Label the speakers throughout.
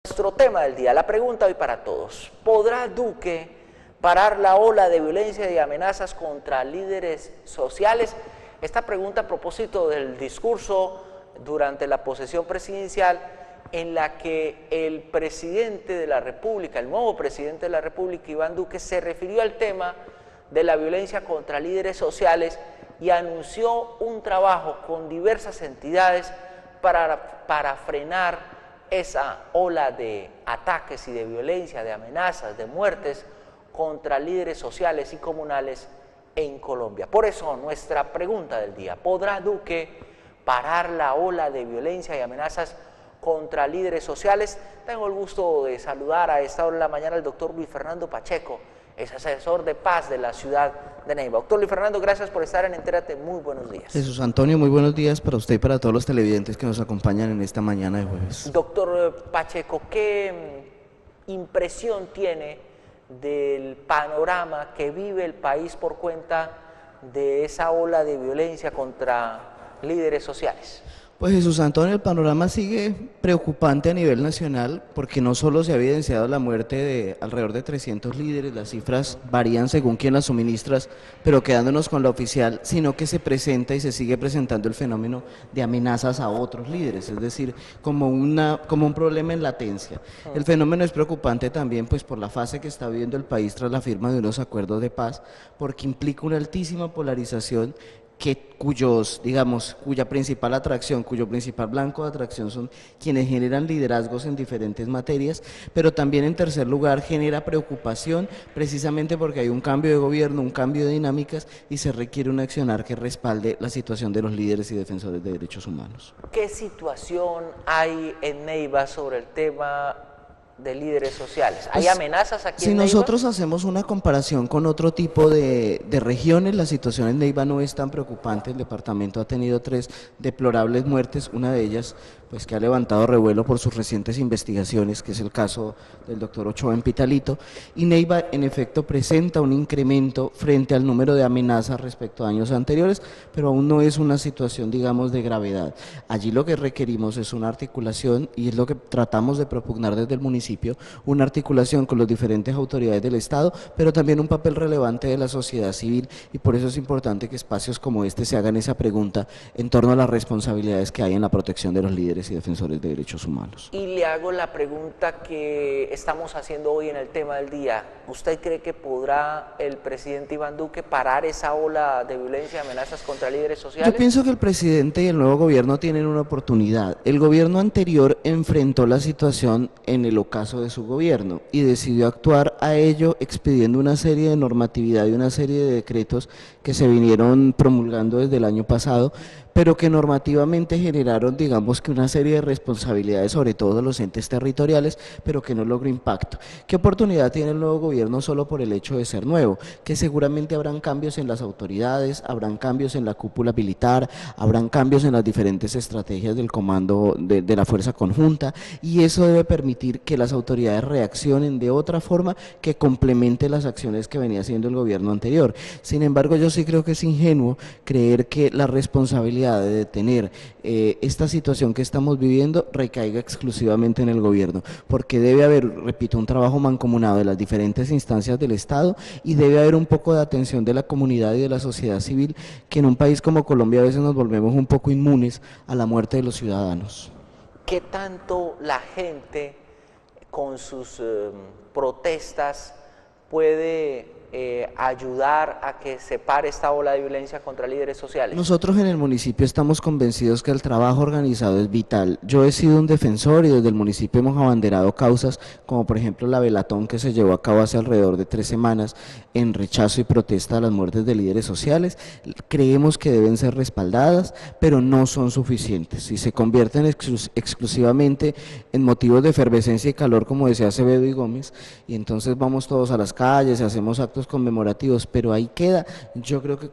Speaker 1: Nuestro tema del día, la pregunta hoy para todos: ¿podrá Duque parar la ola de violencia y amenazas contra líderes sociales? Esta pregunta a propósito del discurso durante la posesión presidencial en la que el presidente de la República, el nuevo presidente de la República, Iván Duque, se refirió al tema de la violencia contra líderes sociales y anunció un trabajo con diversas entidades para frenar esa ola de ataques y de violencia, de amenazas, de muertes contra líderes sociales y comunales en Colombia. Por eso nuestra pregunta del día: ¿podrá Duque parar la ola de violencia y amenazas contra líderes sociales? Tengo el gusto de saludar a esta hora de la mañana al doctor Luis Fernando Pacheco, es asesor de paz de la ciudad de Neiva. Doctor Luis Fernando, gracias por estar en Entérate, muy buenos días.
Speaker 2: Jesús Antonio, muy buenos días para usted y para todos los televidentes que nos acompañan en esta mañana de jueves.
Speaker 1: Doctor Pacheco, ¿qué impresión tiene del panorama que vive el país por cuenta de esa ola de violencia contra líderes sociales?
Speaker 2: Pues Jesús Antonio, el panorama sigue preocupante a nivel nacional porque no solo se ha evidenciado la muerte de alrededor de 300 líderes, las cifras varían según quien las suministras, pero quedándonos con la oficial, sino que se presenta y se sigue presentando el fenómeno de amenazas a otros líderes, es decir, como un problema en latencia. El fenómeno es preocupante también pues por la fase que está viviendo el país tras la firma de unos acuerdos de paz, porque implica una altísima polarización cuya principal atracción, cuyo principal blanco de atracción son quienes generan liderazgos en diferentes materias, pero también en tercer lugar genera preocupación precisamente porque hay un cambio de gobierno, un cambio de dinámicas y se requiere un accionar que respalde la situación de los líderes y defensores de derechos humanos.
Speaker 1: ¿Qué situación hay en Neiva sobre el tema de líderes sociales? ¿Hay amenazas aquí en Neiva?
Speaker 2: Si nosotros hacemos una comparación con otro tipo de regiones, la situación en Neiva no es tan preocupante. El departamento ha tenido 3 deplorables muertes, una de ellas pues que ha levantado revuelo por sus recientes investigaciones, que es el caso del doctor Ochoa en Pitalito, y Neiva en efecto presenta un incremento frente al número de amenazas respecto a años anteriores, pero aún no es una situación, digamos, de gravedad. Allí lo que requerimos es una articulación, y es lo que tratamos de propugnar desde el municipio, una articulación con las diferentes autoridades del Estado, pero también un papel relevante de la sociedad civil, y por eso es importante que espacios como este se hagan esa pregunta en torno a las responsabilidades que hay en la protección de los líderes y defensores de derechos humanos.
Speaker 1: Y le hago la pregunta que estamos haciendo hoy en el tema del día: ¿usted cree que podrá el presidente Iván Duque parar esa ola de violencia y amenazas contra líderes sociales?
Speaker 2: Yo pienso que el presidente y el nuevo gobierno tienen una oportunidad. El gobierno anterior enfrentó la situación en el ocaso de su gobierno y decidió actuar a ello expidiendo una serie de normatividad y una serie de decretos que se vinieron promulgando desde el año pasado, pero que normativamente generaron, digamos, que una serie de responsabilidades, sobre todo de los entes territoriales, pero que no logró impacto. ¿Qué oportunidad tiene el nuevo gobierno solo por el hecho de ser nuevo? Que seguramente habrán cambios en las autoridades, habrán cambios en la cúpula militar, habrán cambios en las diferentes estrategias del comando de la fuerza conjunta, y eso debe permitir que las autoridades reaccionen de otra forma que complemente las acciones que venía haciendo el gobierno anterior. Sin embargo, yo sí creo que es ingenuo creer que la responsabilidad de detener esta situación que estamos viviendo recaiga exclusivamente en el gobierno, porque debe haber, repito, un trabajo mancomunado de las diferentes instancias del Estado, y debe haber un poco de atención de la comunidad y de la sociedad civil, que en un país como Colombia a veces nos volvemos un poco inmunes a la muerte de los ciudadanos.
Speaker 1: ¿Qué tanto la gente con sus protestas puede ayudar a que se pare esta ola de violencia contra líderes sociales?
Speaker 2: Nosotros en el municipio estamos convencidos que el trabajo organizado es vital. Yo he sido un defensor y desde el municipio hemos abanderado causas como por ejemplo la velatón que se llevó a cabo hace alrededor de 3 semanas en rechazo y protesta a las muertes de líderes sociales. Creemos que deben ser respaldadas, pero no son suficientes. Si se convierten exclusivamente en motivos de efervescencia y calor, como decía Acevedo y Gómez, y entonces vamos todos a las calles y hacemos actos actos conmemorativos, pero ahí queda. Yo creo que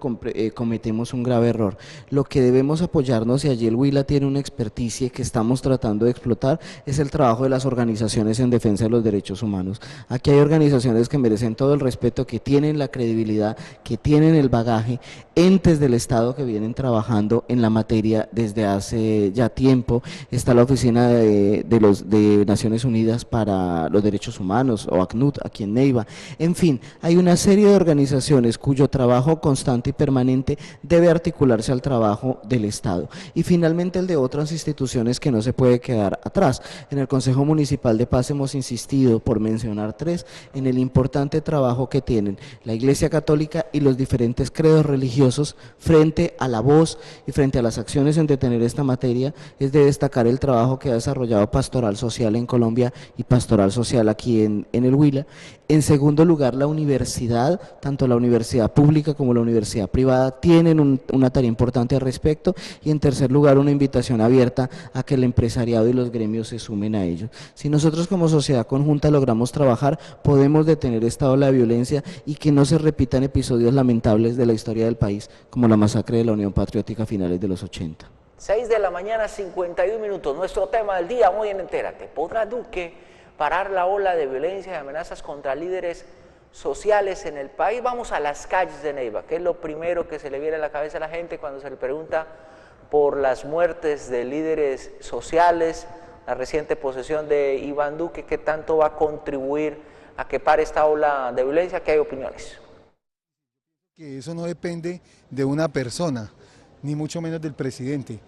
Speaker 2: cometemos un grave error. Lo que debemos apoyarnos, y allí el Huila tiene una experticia que estamos tratando de explotar, es el trabajo de las organizaciones en defensa de los derechos humanos. Aquí hay organizaciones que merecen todo el respeto, que tienen la credibilidad, que tienen el bagaje, entes del Estado que vienen trabajando en la materia desde hace ya tiempo. Está la Oficina de Naciones Unidas para los Derechos Humanos, o ACNUD, aquí en Neiva. En fin, hay una serie de organizaciones cuyo trabajo constante y permanente debe articularse al trabajo del Estado. Y finalmente el de otras instituciones que no se puede quedar atrás. En el Consejo Municipal de Paz hemos insistido, por mencionar tres, en el importante trabajo que tienen la Iglesia Católica y los diferentes credos religiosos frente a la voz y frente a las acciones en detener esta materia. Es de destacar el trabajo que ha desarrollado Pastoral Social en Colombia y Pastoral Social aquí en el Huila. En segundo lugar, la universidad, tanto la universidad pública como la universidad privada, tienen una tarea importante al respecto. Y en tercer lugar, una invitación abierta a que el empresariado y los gremios se sumen a ello. Si nosotros como sociedad conjunta logramos trabajar, podemos detener esta ola de violencia y que no se repitan episodios lamentables de la historia del país, como la masacre de la Unión Patriótica a finales de los 80.
Speaker 1: 6 de la mañana, 51 minutos. Nuestro tema del día hoy en Entérate. ¿Podrá Duque parar la ola de violencia y amenazas contra líderes sociales en el país? Vamos a las calles de Neiva, que es lo primero que se le viene a la cabeza a la gente cuando se le pregunta por las muertes de líderes sociales, la reciente posesión de Iván Duque. ¿Qué tanto va a contribuir a que pare esta ola de violencia? ¿Qué hay opiniones?
Speaker 3: Que eso no depende de una persona, ni mucho menos del presidente.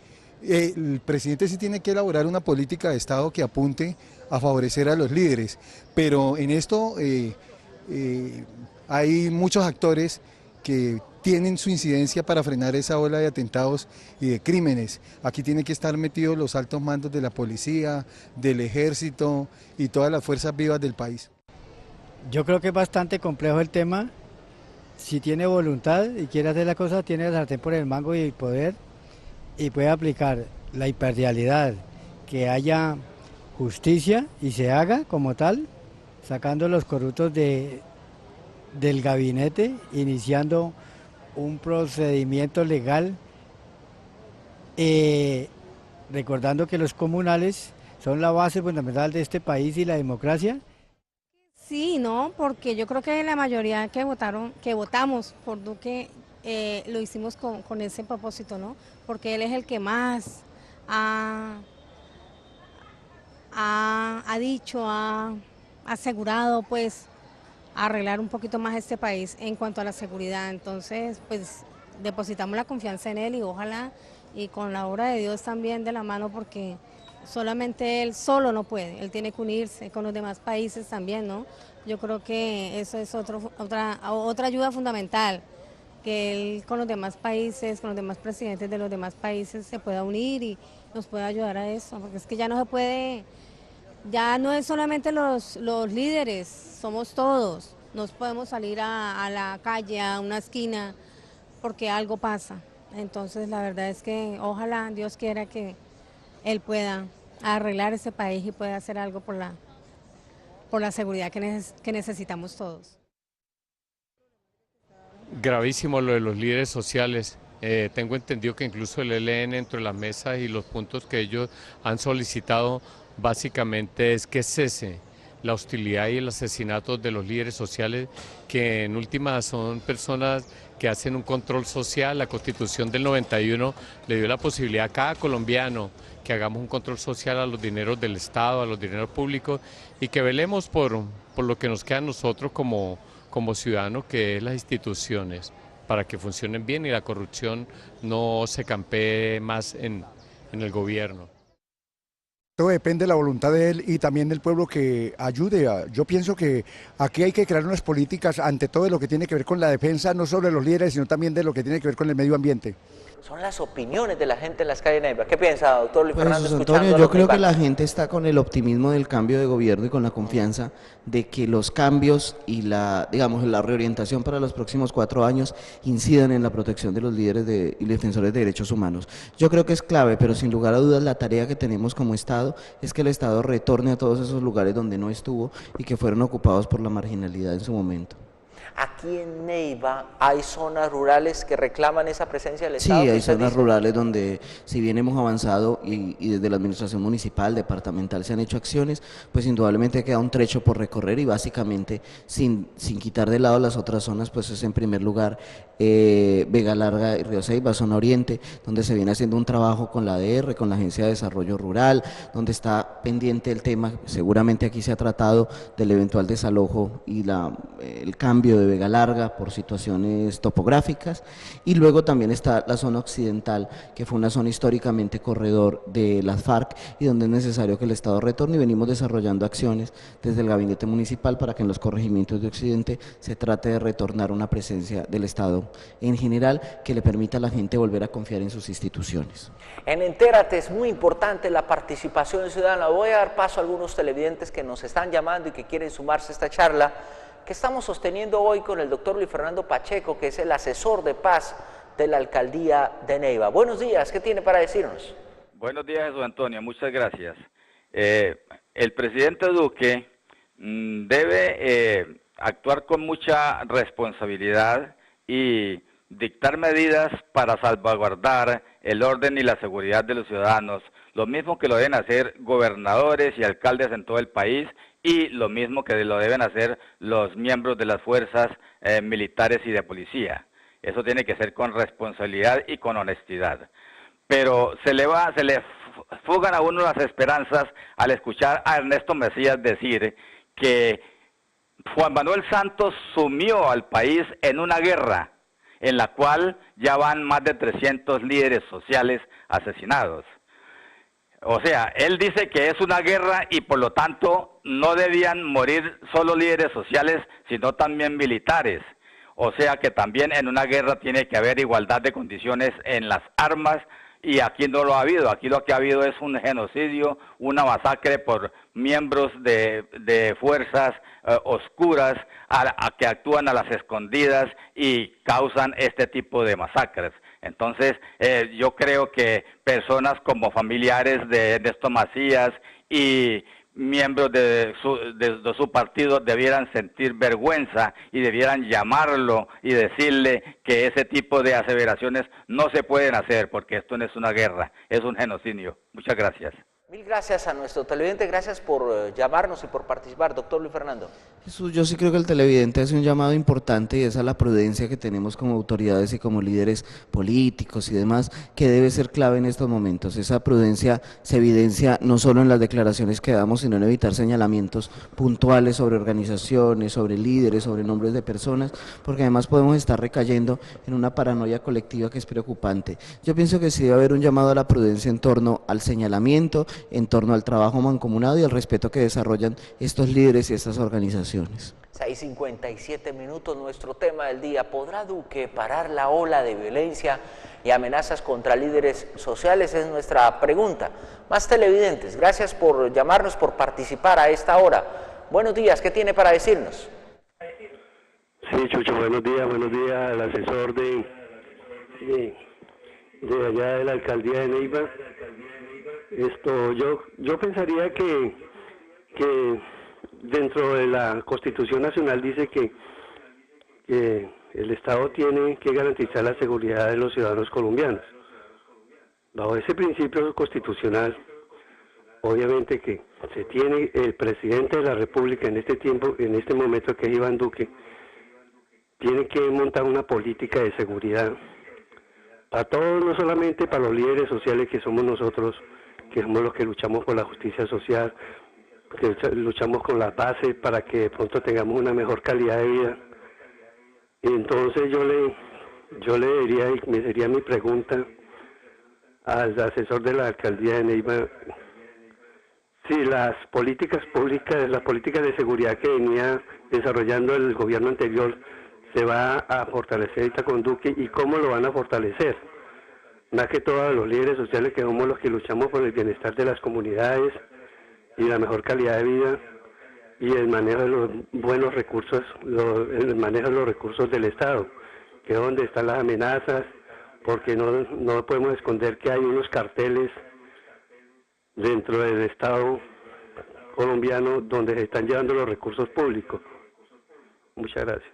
Speaker 3: El presidente sí tiene que elaborar una política de Estado que apunte a favorecer a los líderes, pero en esto hay muchos actores que tienen su incidencia para frenar esa ola de atentados y de crímenes. Aquí tienen que estar metidos los altos mandos de la policía, del ejército y todas las fuerzas vivas del país.
Speaker 4: Yo creo que es bastante complejo el tema. Si tiene voluntad y quiere hacer la cosa, tiene el sartén por el mango y el poder, y puede aplicar la imparcialidad, que haya justicia y se haga como tal, sacando los corruptos del gabinete, iniciando un procedimiento legal, recordando que los comunales son la base fundamental de este país y la democracia.
Speaker 5: Sí, no, porque yo creo que la mayoría que votamos por Duque, lo hicimos con ese propósito, ¿no? Porque él es el que más ha dicho, ha asegurado, pues, arreglar un poquito más este país en cuanto a la seguridad. Entonces, pues, depositamos la confianza en él y ojalá, y con la obra de Dios también de la mano, porque solamente él solo no puede, él tiene que unirse con los demás países también, ¿no? Yo creo que eso es otra ayuda fundamental, que él con los demás países, con los demás presidentes de los demás países se pueda unir y nos pueda ayudar a eso, porque es que ya no se puede, ya no es solamente los líderes, somos todos, no podemos salir a la calle, a una esquina, porque algo pasa. Entonces la verdad es que ojalá Dios quiera que él pueda arreglar ese país y pueda hacer algo por la seguridad que necesitamos todos.
Speaker 6: Gravísimo lo de los líderes sociales. Tengo entendido que incluso el ELN entre las mesas y los puntos que ellos han solicitado básicamente es que cese la hostilidad y el asesinato de los líderes sociales, que en última son personas que hacen un control social. La Constitución del 91 le dio la posibilidad a cada colombiano que hagamos un control social a los dineros del Estado, a los dineros públicos, y que velemos por lo que nos queda a nosotros como ciudadanos, que es las instituciones, para que funcionen bien y la corrupción no se campee más en el gobierno.
Speaker 7: Todo depende de la voluntad de él y también del pueblo que ayude. Yo pienso que aquí hay que crear unas políticas ante todo de lo que tiene que ver con la defensa, no solo de los líderes, sino también de lo que tiene que ver con el medio ambiente.
Speaker 1: Son las opiniones de la gente en las calles de Neiva. ¿Qué piensa, doctor Luis Fernando?
Speaker 2: Pues, Antonio, yo creo que la gente está con el optimismo del cambio de gobierno y con la confianza de que los cambios y la reorientación para los próximos 4 años incidan en la protección de los líderes y defensores de derechos humanos. Yo creo que es clave, pero sin lugar a dudas la tarea que tenemos como Estado es que el Estado retorne a todos esos lugares donde no estuvo y que fueron ocupados por la marginalidad en su momento.
Speaker 1: Aquí en Neiva hay zonas rurales que reclaman esa presencia del
Speaker 2: Sí,
Speaker 1: Estado.
Speaker 2: hay zonas rurales donde, si bien hemos avanzado y desde la administración municipal, departamental se han hecho acciones, pues indudablemente queda un trecho por recorrer y básicamente sin quitar de lado las otras zonas, pues es en primer lugar Vega Larga y Río Ceiba, zona oriente, donde se viene haciendo un trabajo con la ADR, con la Agencia de Desarrollo Rural, donde está pendiente el tema, seguramente aquí se ha tratado del eventual desalojo y el cambio de Vega Larga por situaciones topográficas, y luego también está la zona occidental, que fue una zona históricamente corredor de las FARC y donde es necesario que el Estado retorne, y venimos desarrollando acciones desde el gabinete municipal para que en los corregimientos de Occidente se trate de retornar una presencia del Estado en general que le permita a la gente volver a confiar en sus instituciones.
Speaker 1: En Entérate es muy importante la participación ciudadana. Voy a dar paso a algunos televidentes que nos están llamando y que quieren sumarse a esta charla que estamos sosteniendo hoy con el doctor Luis Fernando Pacheco, que es el asesor de paz de la alcaldía de Neiva. Buenos días, ¿qué tiene para decirnos?
Speaker 8: Buenos días, Jesús Antonio, muchas gracias. El presidente Duque debe actuar con mucha responsabilidad y dictar medidas para salvaguardar el orden y la seguridad de los ciudadanos, lo mismo que lo deben hacer gobernadores y alcaldes en todo el país, y lo mismo que lo deben hacer los miembros de las fuerzas militares y de policía. Eso tiene que ser con responsabilidad y con honestidad. Pero se le fugan a uno las esperanzas al escuchar a Ernesto Mesías decir que Juan Manuel Santos sumió al país en una guerra en la cual ya van más de 300 líderes sociales asesinados. O sea, él dice que es una guerra y por lo tanto no debían morir solo líderes sociales, sino también militares. O sea que también en una guerra tiene que haber igualdad de condiciones en las armas, y aquí no lo ha habido. Aquí lo que ha habido es un genocidio, una masacre por miembros de fuerzas oscuras que actúan a las escondidas y causan este tipo de masacres. Entonces, yo creo que personas como familiares de Ernesto Macías y miembros de su partido debieran sentir vergüenza y debieran llamarlo y decirle que ese tipo de aseveraciones no se pueden hacer, porque esto no es una guerra, es un genocidio. Muchas gracias.
Speaker 1: Mil gracias a nuestro televidente, gracias por llamarnos y por participar. Doctor Luis Fernando.
Speaker 2: Jesús, yo sí creo que el televidente hace un llamado importante, y es a la prudencia que tenemos como autoridades y como líderes políticos y demás, que debe ser clave en estos momentos. Esa prudencia se evidencia no solo en las declaraciones que damos, sino en evitar señalamientos puntuales sobre organizaciones, sobre líderes, sobre nombres de personas, porque además podemos estar recayendo en una paranoia colectiva que es preocupante. Yo pienso que sí debe haber un llamado a la prudencia en torno al señalamiento, en torno al trabajo mancomunado y al respeto que desarrollan estos líderes y estas organizaciones.
Speaker 1: 6:57 minutos, nuestro tema del día: ¿podrá Duque parar la ola de violencia y amenazas contra líderes sociales? Es nuestra pregunta. Más televidentes, gracias por llamarnos, por participar a esta hora. Buenos días, ¿qué tiene para decirnos?
Speaker 9: Sí, Chucho, buenos días al asesor de allá de la alcaldía de Neiva. Yo pensaría que dentro de la Constitución Nacional dice que el Estado tiene que garantizar la seguridad de los ciudadanos colombianos. Bajo ese principio constitucional, obviamente que se tiene el presidente de la República en este momento, que es Iván Duque, tiene que montar una política de seguridad para todos, no solamente para los líderes sociales que somos nosotros, que somos los que luchamos por la justicia social, que luchamos con las bases para que de pronto tengamos una mejor calidad de vida. Y entonces yo le diría, y me sería mi pregunta al asesor de la alcaldía de Neiva, si las políticas públicas, las políticas de seguridad que venía desarrollando el gobierno anterior se va a fortalecer ahorita con Duque, y cómo lo van a fortalecer. Más que todos los líderes sociales, que somos los que luchamos por el bienestar de las comunidades y la mejor calidad de vida, y el manejo de los buenos recursos, el manejo de los recursos del Estado, que es donde están las amenazas, porque no podemos esconder que hay unos carteles dentro del Estado colombiano donde se están llevando los recursos públicos. Muchas gracias.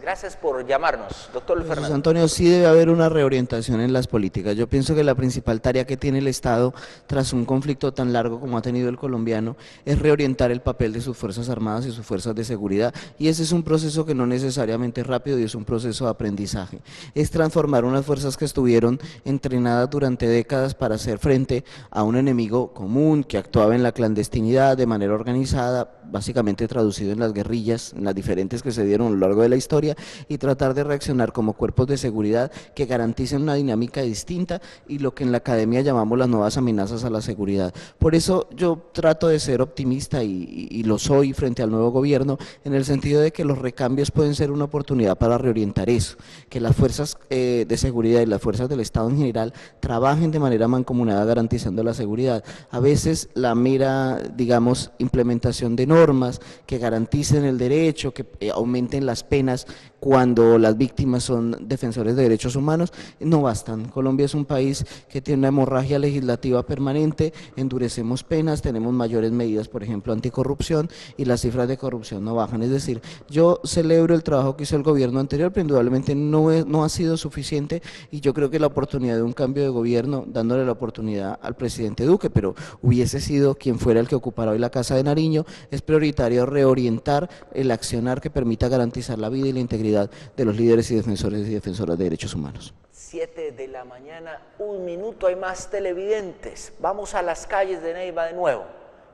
Speaker 1: Gracias por llamarnos, doctor Luis
Speaker 2: Jesús
Speaker 1: Fernando.
Speaker 2: Antonio, sí debe haber una reorientación en las políticas. Yo pienso que la principal tarea que tiene el Estado, tras un conflicto tan largo como ha tenido el colombiano, es reorientar el papel de sus Fuerzas Armadas y sus fuerzas de seguridad. Y ese es un proceso que no necesariamente es rápido y es un proceso de aprendizaje. Es transformar unas fuerzas que estuvieron entrenadas durante décadas para hacer frente a un enemigo común que actuaba en la clandestinidad de manera organizada, básicamente traducido en las guerrillas, en las diferentes que se dieron a lo largo de la historia, y tratar de reaccionar como cuerpos de seguridad que garanticen una dinámica distinta y lo que en la academia llamamos las nuevas amenazas a la seguridad. Por eso yo trato de ser optimista y lo soy frente al nuevo gobierno, en el sentido de que los recambios pueden ser una oportunidad para reorientar eso, que las fuerzas de seguridad y las fuerzas del Estado en general trabajen de manera mancomunada garantizando la seguridad. A veces la mera, digamos, implementación de normas que garanticen el derecho, que aumenten las penas cuando las víctimas son defensores de derechos humanos, no bastan. Colombia es un país que tiene una hemorragia legislativa permanente, endurecemos penas, tenemos mayores medidas, por ejemplo, anticorrupción, y las cifras de corrupción no bajan. Es decir, yo celebro el trabajo que hizo el gobierno anterior, pero indudablemente no ha sido suficiente, y yo creo que la oportunidad de un cambio de gobierno, dándole la oportunidad al presidente Duque, pero hubiese sido quien fuera el que ocupara hoy la Casa de Nariño, es prioritario reorientar el accionar que permita garantizar la vida y la integridad de los líderes y defensores y defensoras de derechos humanos.
Speaker 1: 7 de la mañana, 1 minuto, hay más televidentes. Vamos a las calles de Neiva de nuevo.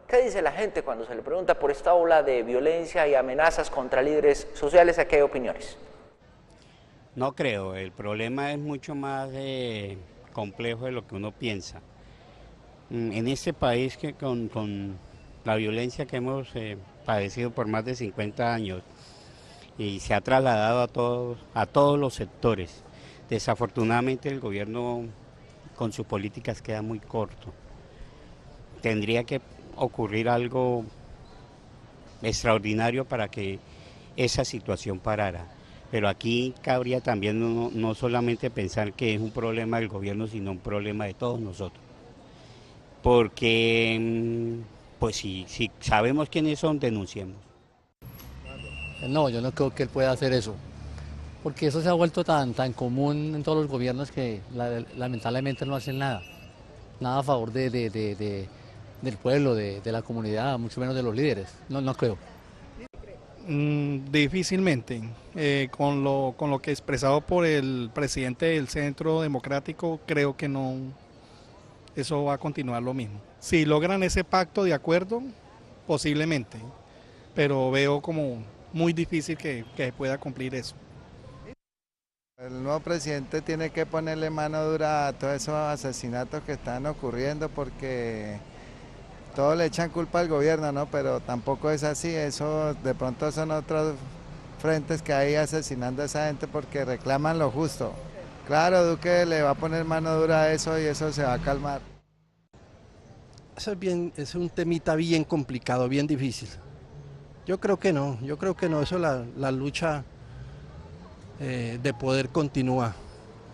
Speaker 1: ¿Qué dice la gente cuando se le pregunta por esta ola de violencia y amenazas contra líderes sociales? ¿A qué hay opiniones?
Speaker 10: No creo, el problema es mucho más complejo de lo que uno piensa. En este país que con la violencia que hemos padecido por más de 50 años, y se ha trasladado a todos los sectores. Desafortunadamente el gobierno con sus políticas queda muy corto. Tendría que ocurrir algo extraordinario para que esa situación parara. Pero aquí cabría también no solamente pensar que es un problema del gobierno, sino un problema de todos nosotros. Porque, pues si sabemos quiénes son, denunciemos.
Speaker 11: No, yo no creo que él pueda hacer eso, porque eso se ha vuelto tan común en todos los gobiernos que lamentablemente no hacen nada a favor del pueblo, de la comunidad, mucho menos de los líderes, no creo.
Speaker 12: Difícilmente, con lo que expresado por el presidente del Centro Democrático, creo que no, eso va a continuar lo mismo. Si logran ese pacto de acuerdo, posiblemente, pero veo como muy difícil que pueda cumplir eso.
Speaker 13: El nuevo presidente tiene que ponerle mano dura a todos esos asesinatos que están ocurriendo, porque todos le echan culpa al gobierno, ¿no? Pero tampoco es así, eso de pronto son otros frentes que hay asesinando a esa gente porque reclaman lo justo. Claro, Duque le va a poner mano dura a eso y eso se va a calmar.
Speaker 14: Eso es un temita bien complicado, bien difícil. Yo creo que no, eso la lucha de poder continúa,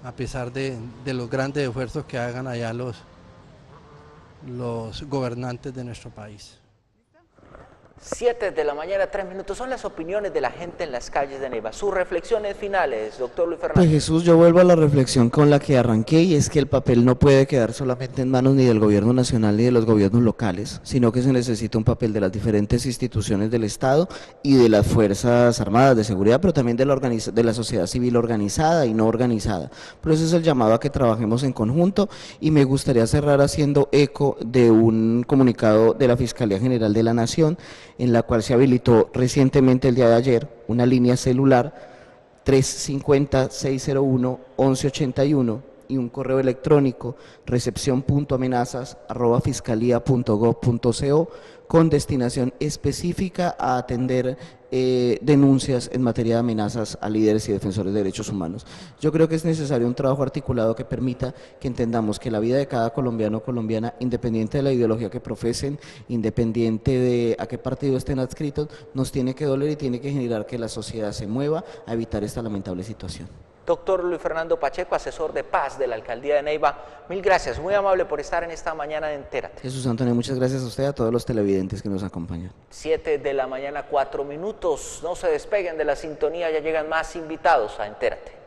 Speaker 14: a pesar de los grandes esfuerzos que hagan allá los gobernantes de nuestro país.
Speaker 1: 7 de la mañana, 3 minutos, son las opiniones de la gente en las calles de Neiva. Sus reflexiones finales, doctor Luis Fernando.
Speaker 2: Pues Jesús, yo vuelvo a la reflexión con la que arranqué, y es que el papel no puede quedar solamente en manos ni del gobierno nacional ni de los gobiernos locales, sino que se necesita un papel de las diferentes instituciones del Estado y de las Fuerzas Armadas de Seguridad, pero también de la sociedad civil organizada y no organizada. Por eso es el llamado a que trabajemos en conjunto, y me gustaría cerrar haciendo eco de un comunicado de la Fiscalía General de la Nación, en la cual se habilitó recientemente el día de ayer una línea celular 350-601-1181 y un correo electrónico recepcion.amenazas@fiscalia.gov.co con destinación específica a atender denuncias en materia de amenazas a líderes y defensores de derechos humanos. Yo creo que es necesario un trabajo articulado que permita que entendamos que la vida de cada colombiano o colombiana, independiente de la ideología que profesen, independiente de a qué partido estén adscritos, nos tiene que doler y tiene que generar que la sociedad se mueva a evitar esta lamentable situación.
Speaker 1: Doctor Luis Fernando Pacheco, asesor de paz de la Alcaldía de Neiva, mil gracias, muy amable por estar en esta mañana de Entérate.
Speaker 2: Jesús Antonio, muchas gracias a usted y a todos los televidentes que nos acompañan.
Speaker 1: 7 de la mañana, 4 minutos, no se despeguen de la sintonía, ya llegan más invitados a Entérate.